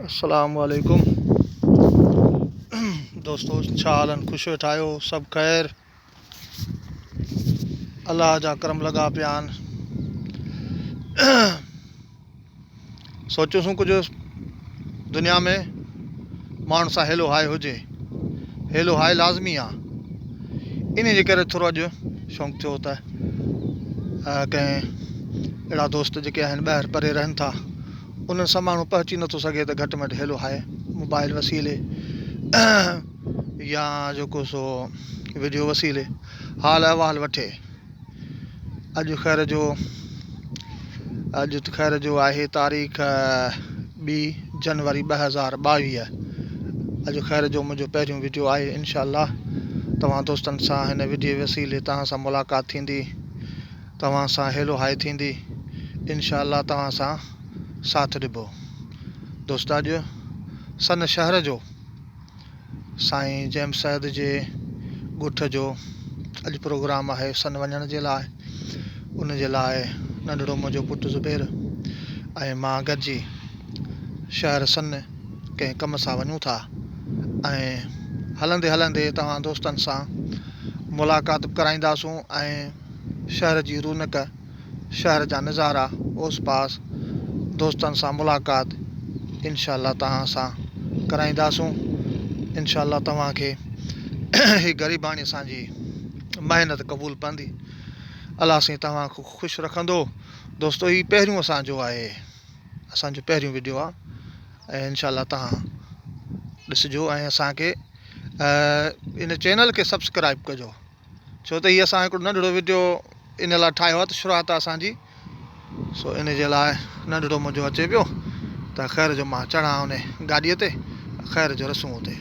अस्सलाम वालेकुम दोस्तों, छा हालनि? ख़ुशि वेठा आहियो? सभु ख़ैर? अलाह जा करम लॻा पिया आहिनि। सोचियोसीं कुझु दुनिया में माण्हू सां हेलो हाय हुजे। हेलो हाय लाज़मी आहे। इन जे करे थोरो अॼु शौक़ु थियो त कंहिं अहिड़ा दोस्त जेके आहिनि ॿाहिरि परे रहनि था, उन्हनि सां माण्हू पहुची नथो सघे त घटि में घटि हेलो हाय मोबाइल वसीले या जेको सो वीडियो वसीले हाल अहवाल वठे। अॼु ख़ैर जो आहे तारीख़ 2 जनवरी 2022। अॼु ख़ैर जो मुंहिंजो पहिरियों वीडियो आहे। इंशाअल्लाह तव्हां दोस्तनि सां हिन वीडियो वसीले तव्हां सां मुलाक़ात थींदी, तव्हां सां हेलो हाय थींदी। इंशाअल्लाह तव्हां सां साथ ॾिबो। दोस्त, अॼु सन शहर जो साईं जैम सैद जे ॻोठ जो अॼु प्रोग्राम आहे सन वञण जे लाइ। उन जे लाइ नंढड़ो मुंहिंजो पुटु ज़ुबैर ऐं मां गॾिजी शहर सन कंहिं कम सां वञूं था ऐं हलंदे हलंदे तव्हां दोस्तनि सां मुलाक़ात बि कराईंदासूं ऐं शहर जी रौनक, शहर जा नज़ारा, ओस पास दोस्तनि सां मुलाक़ात इंशाअल्लाह तव्हां सां कराईंदासूं। इंशाअल्लाह तव्हांखे ही ग़रीबाणी असांजी महिनत क़बूल पवंदी। अलाह साईं तव्हांखे ख़ुशि रखंदो। दोस्तो, ही पहिरियों असांजो पहिरियों वीडियो आहे ऐं इंशाअल्लाह तव्हां ॾिसिजो ऐं असांखे इन चैनल खे सब्सक्राइब कजो, छो त हीअ असां हिकिड़ो नंढड़ो वीडियो इन लाइ ठाहियो आहे त शुरूआत आहे असांजी। सो इन जे लाइ नंढड़ो मुंहिंजो अचे पियो त ख़ैर जो मां चढ़ा उन गाॾीअ ते, ख़ैर जो रसूं हुते।